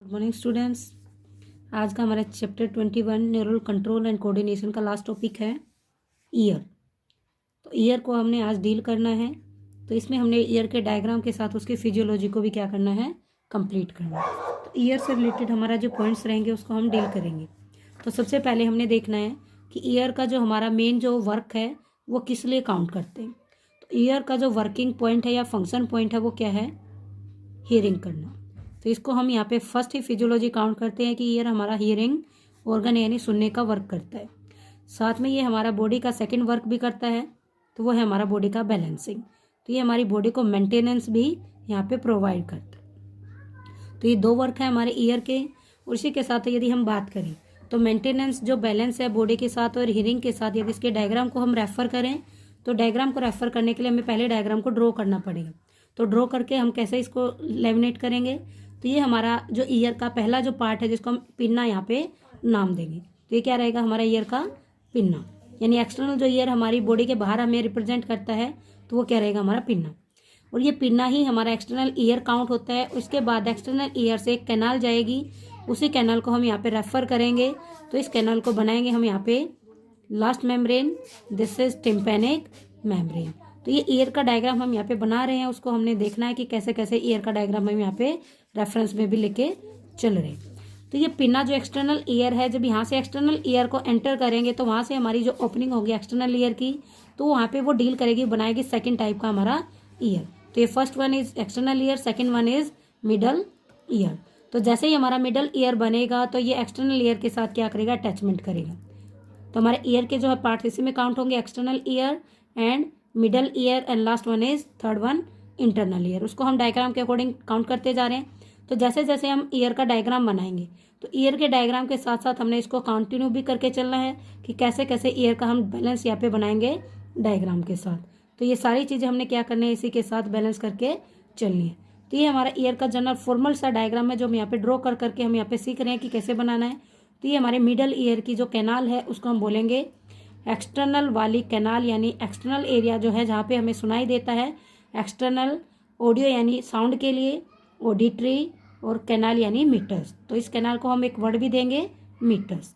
Good morning students. आज का हमारा chapter 21 neural control and coordination का लास्ट टॉपिक है ईयर। तो ईयर को हमने आज डील करना है। तो इसमें हमने ईयर के डायग्राम के साथ उसकी फिजियोलॉजी को भी क्या करना है, कंप्लीट करना है। तो ईयर से रिलेटेड हमारा जो पॉइंट्स रहेंगे उसको हम डील करेंगे। तो सबसे पहले हमने देखना है कि ईयर का जो हमारा मेन जो वर्क है वो किस लिए काउंट करते हैं। तो ईयर का जो वर्किंग पॉइंट है या फंक्शन पॉइंट है वो क्या है, हियरिंग करना। तो इसको हम यहाँ पे फर्स्ट ही फिजियोलॉजी काउंट करते हैं कि ईयर हमारा हियरिंग ऑर्गन यानी सुनने का वर्क करता है। साथ में ये हमारा बॉडी का सेकंड वर्क भी करता है, तो वो है हमारा बॉडी का बैलेंसिंग। तो ये हमारी बॉडी को मेंटेनेंस भी यहाँ पे प्रोवाइड करता है। तो ये दो वर्क है हमारे ईयर के। और इसी के साथ यदि हम बात करें तो मेंटेनेंस जो बैलेंस है बॉडी के साथ और हियरिंग के साथ, यदि इसके डायग्राम को हम रेफर करें तो डायग्राम को रेफर करने के लिए हमें पहले डायग्राम को ड्रॉ करना पड़ेगा। तो ड्रॉ करके हम कैसे इसको लेमिनेट करेंगे, तो ये हमारा जो ईयर का पहला जो पार्ट है जिसको हम पिन्ना यहाँ पे नाम देंगे। तो ये क्या रहेगा, हमारा ईयर का पिन्ना, यानी एक्सटर्नल जो ईयर हमारी बॉडी के बाहर हमें रिप्रेजेंट करता है तो वो क्या रहेगा, हमारा पिन्ना। और ये पिन्ना ही हमारा एक्सटर्नल ईयर काउंट होता है। उसके बाद एक्सटर्नल ईयर से एक कैनाल जाएगी, उसी कैनाल को हम यहाँ पे रेफर करेंगे। तो इस कैनाल को बनाएंगे हम यहाँ पे last membrane, this is tympanic membrane. तो ये ईयर का डायग्राम हम यहाँ पे बना रहे हैं, उसको हमने देखना है कि कैसे कैसे ईयर का डायग्राम हम यहाँ पे रेफरेंस में भी लेके चल रहे हैं। तो ये पिन्ना जो एक्सटर्नल ईयर है, जब यहाँ से एक्सटर्नल ईयर को एंटर करेंगे तो वहाँ से हमारी जो ओपनिंग होगी एक्सटर्नल ईयर की, तो वहाँ पे वो डील करेगी, बनाएगी सेकेंड टाइप का हमारा ईयर। तो ये first one is external ear, second one is middle ear. तो जैसे ही हमारा मिडल ईयर बनेगा तो ये एक्सटर्नल ईयर के साथ क्या करेगा, अटैचमेंट करेगा। तो हमारे ईयर के जो है पार्ट इसी में काउंट होंगे, external ear and middle ear and last one is third one internal ear. उसको हम डायग्राम के अकॉर्डिंग काउंट करते जा रहे हैं। तो जैसे जैसे हम ईयर का डायग्राम बनाएंगे तो ईयर के डायग्राम के साथ साथ हमने इसको कंटिन्यू भी करके चलना है कि कैसे कैसे ईयर का हम बैलेंस यहाँ पे बनाएंगे डायग्राम के साथ। तो ये सारी चीज़ें हमने क्या करनी है, इसी के साथ बैलेंस करके चलनी है। तो ये हमारा ईयर का जनरल फॉर्मल सा डायग्राम है जो हम यहाँ पे ड्रॉ कर करके हम यहाँ पे सीख रहे हैं कि कैसे बनाना है। तो ये हमारे मिडल ईयर की जो कैनाल है उसको हम बोलेंगे एक्सटर्नल वाली कैनाल, यानी एक्सटर्नल एरिया जो है जहाँ पे हमें सुनाई देता है। एक्सटर्नल ऑडियो यानी साउंड के लिए ऑडिटरी, और कैनाल यानी मीटर्स। तो इस कैनाल को हम एक वर्ड भी देंगे, मीटर्स।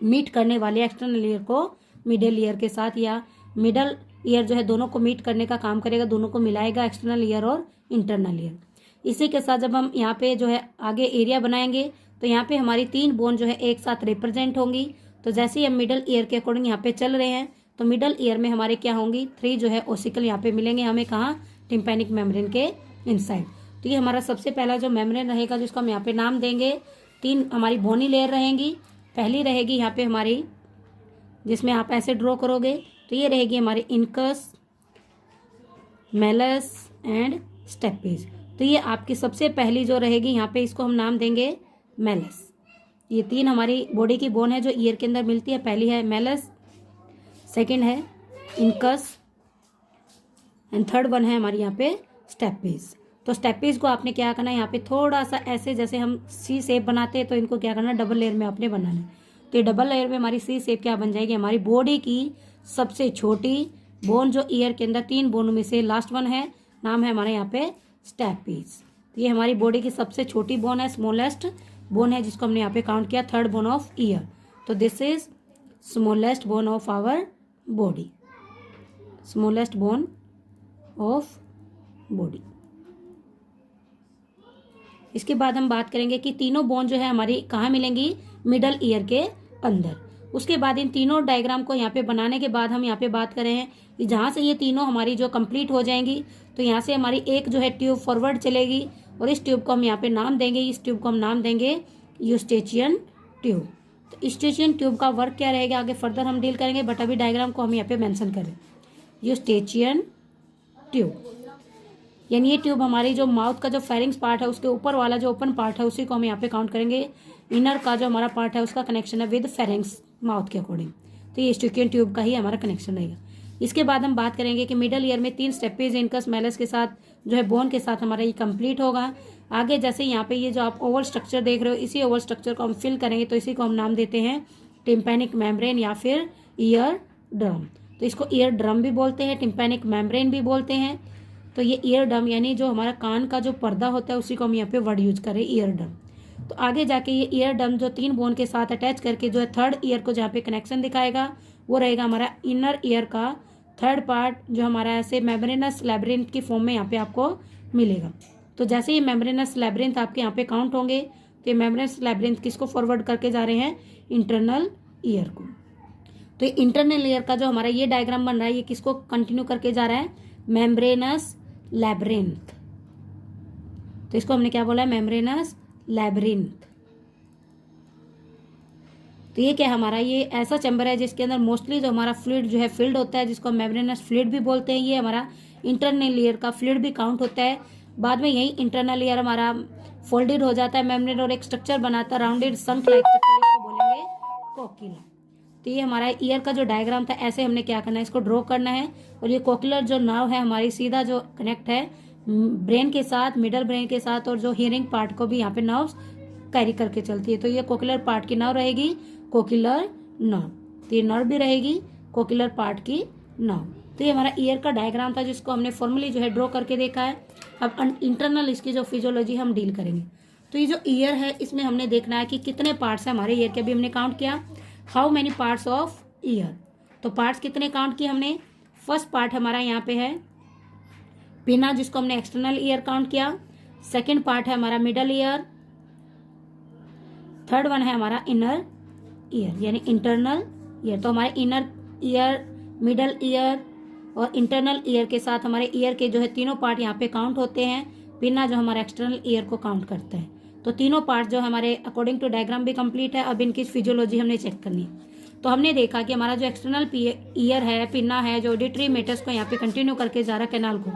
मीट करने वाले एक्सटर्नल ईयर को मिडल ईयर के साथ, या मिडल ईयर जो है दोनों को मीट करने का काम करेगा, दोनों को मिलाएगा, एक्सटर्नल ईयर और इंटरनल ईयर। इसी के साथ जब हम यहाँ पे जो है आगे एरिया बनाएंगे तो यहाँ पे हमारी तीन बोन जो है एक साथ रिप्रेजेंट होंगी। तो जैसे ही हम मिडल ईयर के अकॉर्डिंग यहाँ पे चल रहे हैं तो मिडल ईयर में हमारे क्या होंगी, थ्री जो है ओसिकल यहाँ पे मिलेंगे हमें, कहाँ, टिम्पैनिक मेम्ब्रेन के इनसाइड। तो ये हमारा सबसे पहला जो मेम्ब्रेन रहेगा जिसको हम यहाँ पे नाम देंगे, तीन हमारी बोनी लेयर रहेंगी। पहली रहेगी यहाँ पे हमारी, जिसमें आप ऐसे ड्रॉ करोगे तो ये रहेगी हमारी इनकस, मेलस एंड स्टेपेज। तो ये आपकी सबसे पहली जो रहेगी यहाँ पे, इसको हम नाम देंगे मेलस। ये तीन हमारी बॉडी की बोन है जो ईयर के अंदर मिलती है। पहली है मेलस, सेकंड है इनकस एंड थर्ड वन है हमारी यहाँ पे स्टेपेज। तो स्टेपेज को आपने क्या करना है, यहाँ पे थोड़ा सा ऐसे जैसे हम सी शेप बनाते हैं तो इनको क्या करना है, डबल लेयर में आपने बनाना है। तो ये डबल लेयर में हमारी सी शेप क्या बन जाएगी, हमारी बॉडी की सबसे छोटी बोन जो ईयर के अंदर तीन बोनों में से लास्ट वन है, नाम है हमारे यहाँ पे स्टेपेज। तो ये हमारी बॉडी की सबसे छोटी बोन है, स्मॉलेस्ट बोन है, जिसको हमने यहाँ पे काउंट किया थर्ड बोन ऑफ ईयर। तो this is smallest bone of our body, smallest bone of body. इसके बाद हम बात करेंगे कि तीनों बोन जो है हमारी कहाँ मिलेंगी, मिडल ईयर के अंदर। उसके बाद इन तीनों डायग्राम को यहाँ पे बनाने के बाद हम यहाँ पे बात कर रहे हैं कि जहाँ से ये तीनों हमारी जो कंप्लीट हो जाएंगी तो यहाँ से हमारी एक जो है ट्यूब फॉरवर्ड चलेगी, और इस ट्यूब को हम यहाँ पे नाम देंगे, इस ट्यूब को हम नाम देंगे यूस्टेचियन ट्यूब। तो यूस्टेचियन ट्यूब का वर्क क्या रहेगा आगे फर्दर हम डील करेंगे, बट अभी डायग्राम को हम यहाँ पे मेंशन करें। यूस्टेचियन ट्यूब यानी ये ट्यूब हमारी जो माउथ का जो फेरिंग्स पार्ट है उसके ऊपर वाला जो ओपन पार्ट है उसी को हम यहाँ पे काउंट करेंगे। इनर का जो हमारा पार्ट है उसका कनेक्शन है विद फेरिंग्स माउथ के अकॉर्डिंग। तो ये यूस्टेचियन ट्यूब का ही हमारा कनेक्शन रहेगा। इसके बाद हम बात करेंगे कि मिडल ईयर में तीन स्टेपेज, इनकस, मेलस के साथ जो है बोन के साथ हमारा ये कंप्लीट होगा। आगे जैसे यहाँ पे ये जो आप ओवल स्ट्रक्चर देख रहे हो, इसी ओवल स्ट्रक्चर को हम फिल करेंगे, तो इसी को हम नाम देते हैं टिम्पैनिक मेम्ब्रेन या फिर ईयर ड्रम। तो इसको ईयर ड्रम भी बोलते हैं, टिम्पैनिक मेम्ब्रेन भी बोलते हैं। तो ये ईयर ड्रम यानी जो हमारा कान का जो पर्दा होता है उसी को हम यहाँ पे वर्ड यूज करें, ईयर ड्रम। तो आगे जाके ये ईयर डम जो 3 बोन के साथ अटैच करके जो है थर्ड ईयर को जहाँ पे कनेक्शन दिखाएगा वो रहेगा हमारा इनर ईयर का थर्ड पार्ट, जो हमारा ऐसे मेम्ब्रेनस लैब्रिन्थ की फॉर्म में यहाँ पे आपको मिलेगा। तो जैसे ही मेम्ब्रेनस लैब्रिन्थ आपके यहाँ पे काउंट होंगे तो ये मेम्ब्रेनस लैब्रिन्थ किसको फॉरवर्ड करके जा रहे हैं, इंटरनल ईयर को। तो ये इंटरनल ईयर का जो हमारा ये डायग्राम बन रहा है ये किसको कंटिन्यू करके जा रहा है, मेम्ब्रेनस लैब्रिन्थ। तो इसको हमने क्या बोला है, मेम्ब्रेनस लैब्रिन्थ। तो ये क्या हमारा ये ऐसा चैम्बर है जिसके अंदर मोस्टली जो हमारा फ्लूइड जो है फिल्ड होता है, जिसको मेम्ब्रेनस फ्लूइड भी बोलते हैं। ये हमारा इंटरनल ईयर का फ्लूइड भी काउंट होता है। बाद में यही इंटरनल ईयर हमारा फोल्डेड हो जाता है मेम्ब्रेन और एक स्ट्रक्चर बनाता है राउंडेड संक लाइक स्ट्रक्चर, इसको बोलेंगे कोकिला। तो ये हमारा ईयर का जो डायग्राम था ऐसे हमने क्या करना है, इसको ड्रॉ करना है। और ये कोकिलर जो नर्व है हमारी सीधा जो कनेक्ट है ब्रेन के साथ, मिडल ब्रेन के साथ, और जो हियरिंग पार्ट को भी यहाँ पे नर्व्स कैरी करके चलती है। तो ये कोकिलर पार्ट की नर्व रहेगी, कोकिलर नर्व। तो ये नर्व भी रहेगी कोकिलर पार्ट की नर्व। तो ये हमारा ईयर का डायग्राम था जिसको हमने फॉर्मली जो है ड्रॉ करके देखा है। अब इंटरनल इसकी जो फिजियोलॉजी हम डील करेंगे। तो ये जो ईयर है इसमें हमने देखना है कि कितने पार्ट्स है हमारे ईयर के। अभी हमने काउंट किया how many parts of ear. तो पार्ट्स कितने काउंट किए हमने। फर्स्ट पार्ट हमारा यहाँ पे है पिना, जिसको हमने एक्सटर्नल ईयर काउंट किया। सेकेंड पार्ट है हमारा मिडल ईयर। थर्ड वन है हमारा इनर ईयर यानी इंटरनल ईयर। तो हमारे इनर ईयर, मिडल ईयर और इंटरनल ईयर के साथ हमारे ईयर के जो है तीनों पार्ट यहाँ पे काउंट होते हैं। पिना जो हमारा एक्सटर्नल ईयर को काउंट करता है। तो तीनों पार्ट जो हमारे अकॉर्डिंग टू डायग्राम भी कंप्लीट है। अब इनकी फिजियोलॉजी हमने चेक करनी है। तो हमने देखा कि हमारा जो एक्सटर्नल ईयर है, पिना है, जो ऑडिटरी मेटर्स को यहाँ पे कंटिन्यू करके जा रहा है कैनाल को,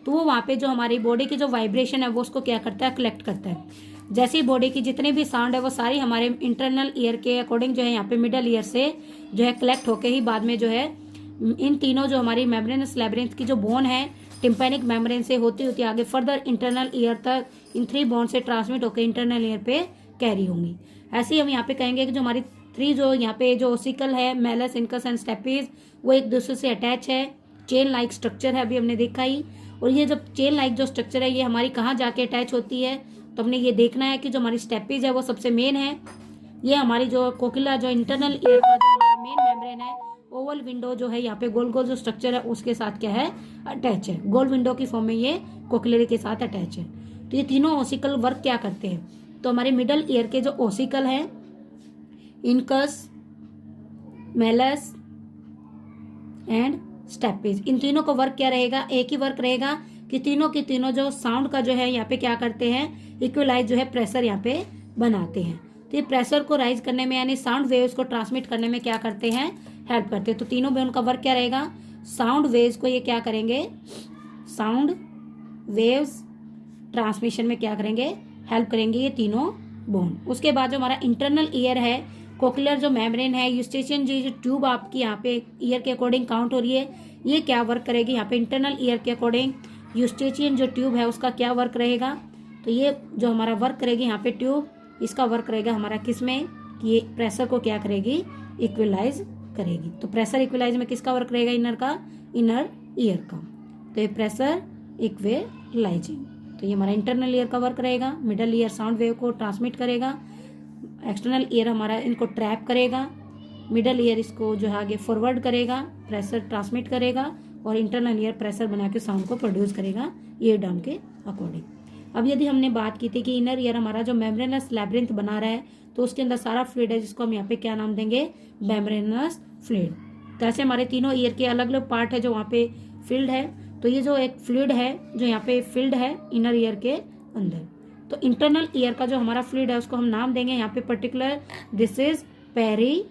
तो वो वहाँ पे जो हमारी बॉडी की जो वाइब्रेशन है वो उसको क्या करता है, कलेक्ट करता है। जैसे ही बॉडी की जितने भी साउंड है वो सारी हमारे इंटरनल ईयर के अकॉर्डिंग जो है यहाँ पे मिडल ईयर से जो है कलेक्ट होके ही बाद में जो है इन तीनों जो हमारी मेम्ब्रेनस लैब्रिन्थ की जो बोन है टिम्पैनिक मेम्ब्रेन से होती होती आगे फर्दर इंटरनल ईयर तक इन 3 बोन से ट्रांसमिट होकर इंटरनल ईयर पे कैरी होंगी। ऐसे ही हम यहाँ पे कहेंगे कि जो हमारी 3 जो यहाँ पे जो ओसिकल है, मेलस, इनकस एंड स्टेपिस, वो एक दूसरे से अटैच है। चेन लाइक स्ट्रक्चर है, अभी हमने देखा ही। और ये जब चेन लाइक जो स्ट्रक्चर है ये हमारी कहाँ जाके अटैच होती है, तो हमने ये देखना है कि जो हमारी स्टेपिस है वो सबसे मेन है। ये हमारी जो कोकिला जो इंटरनल ईयर का जो हमारा मेन मेम्ब्रेन है, ओवल विंडो जो है यहाँ पे गोल गोल जो स्ट्रक्चर है उसके साथ क्या है, अटैच है। गोल विंडो की फॉर्म में ये कोकिलरी के साथ अटैच है। तो ये तीनों ओसिकल वर्क क्या करते हैं, तो हमारे मिडल ईयर के जो ओसिकल है, इनकस, मेलस एंड स्टेपिस, इन तीनों का वर्क क्या रहेगा, एक ही वर्क रहेगा कि तीनों के तीनों जो साउंड का जो है यहाँ पे क्या करते हैं, इक्वलाइज जो है प्रेशर यहाँ पे बनाते हैं। तो ये प्रेशर को राइज करने में यानी साउंड वेव्स को ट्रांसमिट करने में क्या करते हैं, हेल्प करते हैं। तो तीनों में उनका वर्क क्या रहेगा, साउंड वेव्स को ये क्या करेंगे, साउंड वेव्स ट्रांसमिशन में क्या करेंगे, हेल्प करेंगे ये तीनों बोन। उसके बाद जो हमारा इंटरनल ईयर है, कोकिलर जो मेम्ब्रेन है, यूस्टेशियन जो ट्यूब आपकी यहाँ पे ईयर के अकॉर्डिंग काउंट हो रही है, ये क्या वर्क करेगी यहाँ पे इंटरनल ईयर के अकॉर्डिंग। यूस्टेशियन जो ट्यूब है उसका क्या वर्क रहेगा, तो ये जो हमारा वर्क करेगी यहाँ पे ट्यूब, इसका वर्क रहेगा हमारा किस में, कि ये प्रेशर को क्या करेगी, इक्वलाइज करेगी। तो प्रेशर इक्वलाइज में किसका वर्क रहेगा, इनर का, इनर ईयर का। तो ये प्रेशर इक्वलाइजिंग, तो ये हमारा इंटरनल ईयर का वर्क रहेगा। मिडल ईयर साउंड वेव को ट्रांसमिट करेगा, एक्सटर्नल ईयर हमारा इनको ट्रैप करेगा, मिडल ईयर इसको जो है आगे फॉरवर्ड करेगा, प्रेशर ट्रांसमिट करेगा, और इंटरनल ईयर प्रेशर बना के साउंड को प्रोड्यूस करेगा ईयर डम के अकॉर्डिंग। अब यदि हमने बात की थी कि इनर ईयर हमारा जो मेम्ब्रेनस लैब्रिन्थ बना रहा है, तो उसके अंदर सारा फ्लूइड है जिसको हम यहाँ पे क्या नाम देंगे, मेम्ब्रेनस फ्लूइड। तो ऐसे हमारे तीनों ईयर के अलग अलग पार्ट है जो वहाँ पे फिल्ड है। तो ये जो एक फ्लूइड है जो यहाँ पे फिल्ड है इनर ईयर के अंदर, तो इंटरनल ईयर का जो हमारा फ्लूइड है उसको हम नाम देंगे यहाँ पे particular, this is peri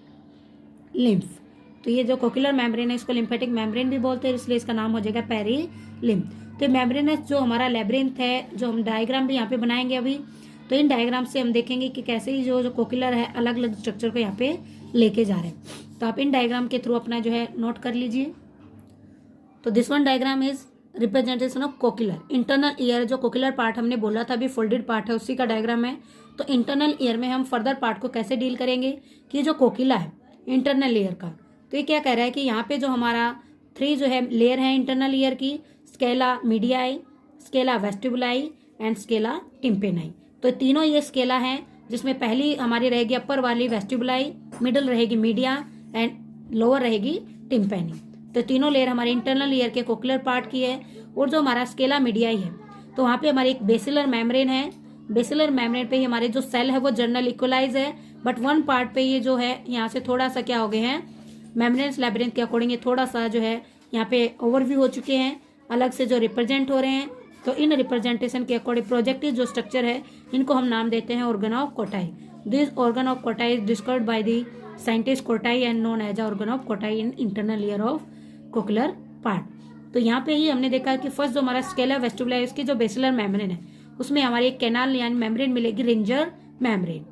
lymph. तो ये जो कोकिलर मेम्ब्रेन है इसको लिम्फेटिक मेम्ब्रेन भी बोलते हैं, इसलिए इसका नाम हो जाएगा पेरी लिम्फ। तो मेम्ब्रेनस जो हमारा लैब्रिन्थ है, जो हम डायग्राम भी यहाँ पे बनाएंगे अभी, तो इन डायग्राम से हम देखेंगे कि कैसे ही जो कोकिलर है अलग अलग स्ट्रक्चर को यहाँ पे लेके जा रहे हैं। तो आप इन डायग्राम के थ्रू अपना जो है नोट कर लीजिए। तो this one diagram is representation of cochlear. Internal ear जो कोकिलर पार्ट हमने बोला था अभी फोल्डेड पार्ट है, उसी का डायग्राम है। तो इंटरनल ईयर में हम फर्दर पार्ट को कैसे डील करेंगे कि जो कोकिला है इंटरनल ईयर का, तो ये क्या कह रहा है कि यहाँ पे जो हमारा 3 जो है लेयर है इंटरनल ईयर की, scala media, scala vestibuli and scala tympani. तो तीनों ये स्केला हैं जिसमें पहली हमारी रहेगी अपर वाली वेस्टिबुलाई, मिडल रहेगी मीडिया एंड लोअर रहेगी टिम्पैनी। तो तीनों लेयर हमारे इंटरनल ईयर के कोक्लियर पार्ट की है। और जो हमारा स्केला मीडियाई है, तो वहाँ पे हमारी एक बेसिलर मेम्ब्रेन है। बेसिलर मेम्ब्रेन पे ही हमारे जो सेल है वो जर्नल इक्वलाइज है, बट वन पार्ट पे ये जो है यहाँ से थोड़ा सा क्या हो गए हैं, मेम्ब्रेन्स लैबिरिंथ के अकॉर्डिंग ये थोड़ा सा जो है यहाँ पे ओवरव्यू हो चुके हैं, अलग से जो रिप्रेजेंट हो रहे हैं। तो इन रिप्रेजेंटेशन के अकॉर्डिंग प्रोजेक्टिव जो स्ट्रक्चर है इनको हम नाम देते हैं organ of Corti. This organ of Corti is discovered by the scientist Corti and known as organ of Corti in internal ear of cochlear part. तो यहाँ पे ही हमने देखा कि फर्स्ट जो हमारा स्केला वेस्टिबुला है, इसकी जो बेसिलर मेम्ब्रेन है उसमें हमारी एक कैनाल यानी मेम्ब्रेन मिलेगी, रिंजर मेम्ब्रेन।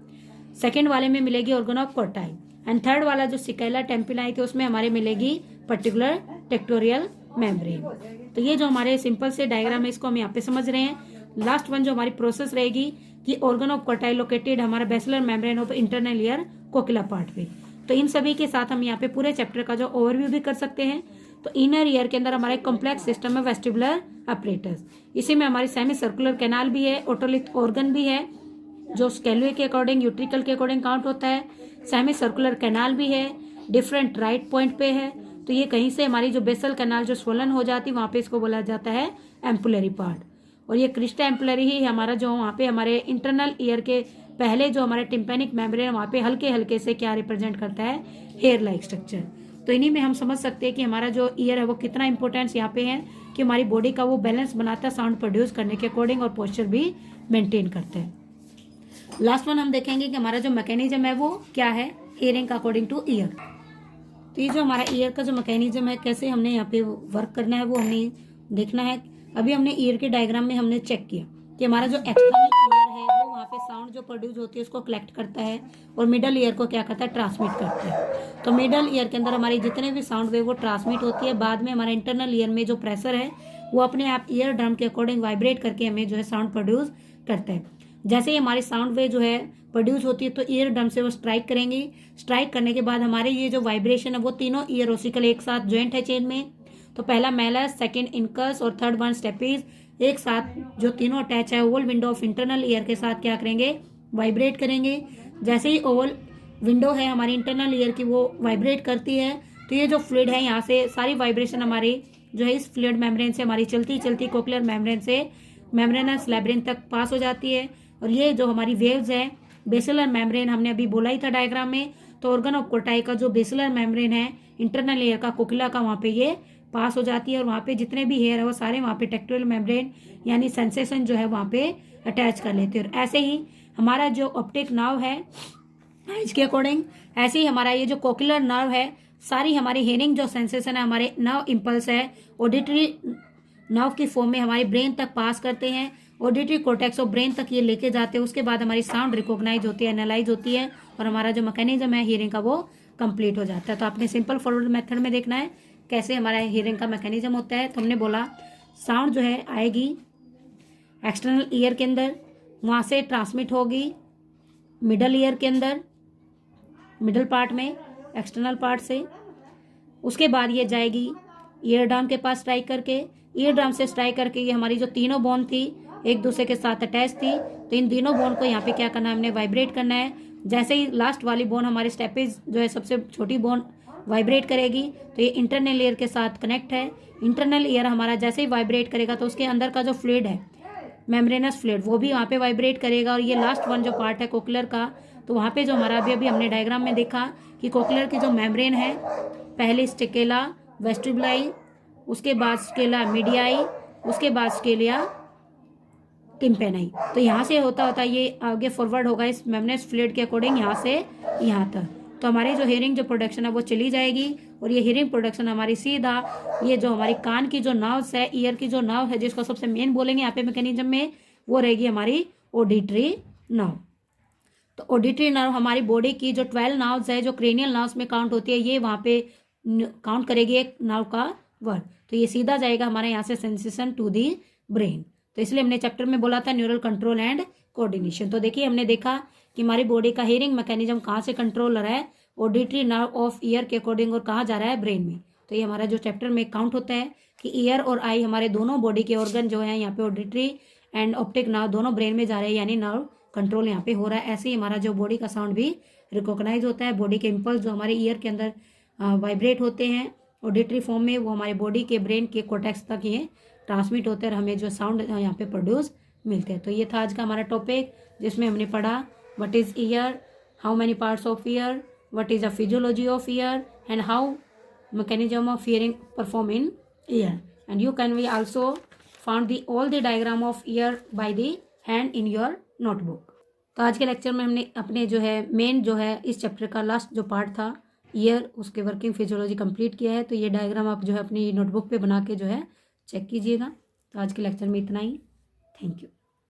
सेकेंड वाले में मिलेगी organ of Kotai and third वाला जो सिकेला टेम्पिलाई के उसमें हमारे मिलेगी पर्टिकुलर टेक्टोरियल मेम्ब्रेन। तो ये जो हमारे सिंपल से डायग्राम है इसको हम यहाँ पे समझ रहे हैं। लास्ट वन जो हमारी प्रोसेस रहेगी कि ऑर्गन ऑफ कोटाई लोकेटेड हमारा basilar membrane of internal ear cochlea part पे। तो इन सभी के साथ हम यहाँ पे पूरे चैप्टर का जो ओवरव्यू भी कर सकते हैं। तो इनर ईयर के अंदर हमारा एक कॉम्प्लेक्स सिस्टम है वेस्टिबुलर अपरेटस। इसी में हमारी सेमी सर्कुलर कैनाल भी है, ओटोलिथ ऑर्गन भी है जो स्केलवे के अकॉर्डिंग यूट्रिकल के अकॉर्डिंग काउंट होता है, सेमी सर्कुलर कैनाल भी है, डिफरेंट राइट पॉइंट पे है। तो ये कहीं से हमारी जो बेसल कैनाल जो स्वलन हो जाती है वहाँ पे इसको बोला जाता है एम्पुलरी पार्ट। और ये क्रिस्टा एम्पुलरी ही हमारा जो वहाँ पे हमारे इंटरनल ईयर के पहले जो हमारे टिम्पैनिक मेम्ब्रेन वहाँ पे हल्के हल्के से क्या रिप्रेजेंट करता है, हेयर लाइक स्ट्रक्चर। तो इन्हीं में हम समझ सकते हैं कि हमारा जो ईयर है वो कितना इंपॉर्टेंस यहाँ पे है कि हमारी बॉडी का वो बैलेंस बनाता है साउंड प्रोड्यूस करने के अकॉर्डिंग और पोस्चर भी मेंटेन करता है। लास्ट वन हम देखेंगे कि हमारा जो मैकेनिज्म है वो क्या है हियरिंग का अकॉर्डिंग टू ईयर। तो ये जो हमारा ईयर का जो मैकेनिज्म है कैसे हमने यहाँ पे वर्क करना है वो हमने देखना है। अभी हमने ईयर के डायग्राम में हमने चेक किया कि हमारा जो एक्सटर्नल ईयर है वो वहाँ पे साउंड जो प्रोड्यूस होती है उसको कलेक्ट करता है और मिडल ईयर को क्या करता है, ट्रांसमिट करता है। तो मिडल ईयर के अंदर हमारी जितने भी साउंड वेव वो ट्रांसमिट होती है, बाद में हमारा इंटरनल ईयर में जो प्रेशर है वो अपने आप ईयर ड्रम के अकॉर्डिंग वाइब्रेट करके हमें जो है साउंड प्रोड्यूस करता है। जैसे ही हमारी साउंड वेव जो है प्रोड्यूस होती है तो ईयर ड्रम से वो स्ट्राइक करेंगी। स्ट्राइक करने के बाद हमारे ये जो वाइब्रेशन है वो तीनों ईयर ओसिकल एक साथ ज्वाइंट है चेन में। तो पहला मेलस, सेकंड इनकस और थर्ड वन स्टेपिस एक साथ जो तीनों अटैच है Oval window of internal year के साथ क्या करेंगे, वाइब्रेट करेंगे। जैसे ही ओवल विंडो है हमारी इंटरनल ईयर की वो वाइब्रेट करती है तो ये जो फ्लूइड है यहाँ से सारी वाइब्रेशन हमारी जो है इस फ्लूइड मेम्ब्रेन से हमारी चलती चलती कोक्लियर मेम्ब्रेन से मेम्ब्रेनस लैबिरिंथ तक पास हो जाती है। और ये जो हमारी वेव्स है बेसिलर मेम्ब्रेन हमने अभी बोला ही था डायग्राम में। तो ऑर्गन ऑफ कोटाई का जो बेसिलर मेम्ब्रेन है इंटरनल ईयर का कोकुला का वहाँ पे ये पास हो जाती है और वहाँ पे जितने भी हेयर है वो सारे वहाँ पे टेक्टोरियल मेम्ब्रेन यानी सेंसेशन जो है वहाँ पे अटैच कर लेते हैं। और ऐसे ही हमारा जो ऑप्टिक नर्व है इसके अकॉर्डिंग ऐसे ही हमारा ये जो कोकुलर नर्व है सारी हमारी हियरिंग जो सेंसेशन है हमारे नर्व इम्पल्स है ऑडिटरी नर्व की फॉर्म में हमारे ब्रेन तक पास करते हैं। ऑडिटरी कॉर्टेक्स और ब्रेन तक ये लेके जाते हैं। उसके बाद हमारी साउंड रिकॉग्नाइज होती है, एनालाइज होती है और हमारा जो मैकेनिज्म है हियरिंग का वो कंप्लीट हो जाता है। तो आपने सिंपल फॉरवर्ड मेथड में देखना है कैसे हमारा हियरिंग का मैकेनिज्म होता है। तो हमने बोला साउंड जो है आएगी एक्सटर्नल ईयर के अंदर, वहाँ से ट्रांसमिट होगी मिडल ईयर के अंदर, मिडल पार्ट में एक्सटर्नल पार्ट से। उसके बाद ये जाएगी ईयर ड्रम के पास स्ट्राइक करके, ईयर ड्रम से स्ट्राइक करके ये हमारी जो तीनों बोन थी एक दूसरे के साथ अटैच थी। तो इन तीनों बोन को यहाँ पे क्या करना है, हमने वाइब्रेट करना है। जैसे ही लास्ट वाली बोन हमारी स्टेपेज जो है सबसे छोटी बोन वाइब्रेट करेगी तो ये इंटरनल ईयर के साथ कनेक्ट है। इंटरनल ईयर हमारा जैसे ही वाइब्रेट करेगा तो उसके अंदर का जो फ्लूइड है मेम्ब्रेनस फ्लूइड वो भी वहाँ पे वाइब्रेट करेगा। और ये लास्ट वन जो पार्ट है कोकुलर का, तो वहाँ पे जो हमारा अभी हमने डायग्राम में देखा कि कोकुलर की जो मेम्ब्रेन है पहले स्टेकेला वेस्टिबुलाई, उसके बाद स्केला मीडियाई, उसके बाद स्केलिया टिम्पेनाई। तो यहाँ से होता होता ये आगे फॉरवर्ड होगा इस मेम्ब्रेनस फ्लूइड के अकॉर्डिंग यहाँ से यहाँ तक। तो हमारी जो हियरिंग जो प्रोडक्शन है वो चली जाएगी और ये हियरिंग प्रोडक्शन हमारी सीधा ये जो हमारी कान की जो नर्व्स है, ईयर की जो नर्व है जिसको सबसे मेन बोलेंगे यहाँ पे मैकेनिज्म में, वो रहेगी हमारी ऑडिटरी नर्व। तो ऑडिटरी नर्व हमारी बॉडी की जो 12 नर्व्स है जो क्रेनियल नर्व्स में काउंट होती है ये वहाँ पे काउंट करेगी एक नर्व का वर्क। तो ये सीधा जाएगा हमारे यहाँ से सेंसेशन टू दी ब्रेन। तो इसलिए हमने चैप्टर में बोला था न्यूरल कंट्रोल एंड कोऑर्डिनेशन। तो देखिए हमने देखा कि हमारी बॉडी का हियरिंग मैकेनिज्म कहाँ से कंट्रोल हो रहा है, ऑडिटरी नर्व ऑफ ईयर के अकॉर्डिंग, और कहाँ जा रहा है, ब्रेन में। तो ये हमारा जो चैप्टर में काउंट होता है कि ईयर और आई हमारे दोनों बॉडी के ऑर्गन जो है यहाँ पे ऑडिटरी एंड ऑप्टिक नर्व दोनों ब्रेन में जा रहे हैं यानी नर्व कंट्रोल यहाँ पे हो रहा है। ऐसे ही हमारा जो बॉडी का साउंड भी रिकॉग्नाइज होता है। बॉडी के इम्पल्स जो हमारे ईयर के अंदर वाइब्रेट होते हैं ऑडिटरी फॉर्म में, वो हमारे बॉडी के ब्रेन के कोर्टेक्स तक ये ट्रांसमिट होते हैं और हमें जो साउंड यहाँ पे प्रोड्यूस मिलते हैं। तो ये था आज का हमारा टॉपिक, जिसमें हमने पढ़ा what is year, how many parts of year, what is the physiology of year and how mechanism of hearing perform in ear, and you can be also found the all the diagram of ear by the hand in your notebook। तो आज के lecture में हमने अपने जो है main जो है इस चैप्टर का लास्ट जो पार्ट था ईयर, उसके वर्किंग फिजियोलॉजी कंप्लीट किया है। तो ये डायग्राम आप जो है अपनी नोटबुक पे बना के जो है चेक कीजिएगा। तो आज के लेक्चर में इतना ही। Thank you.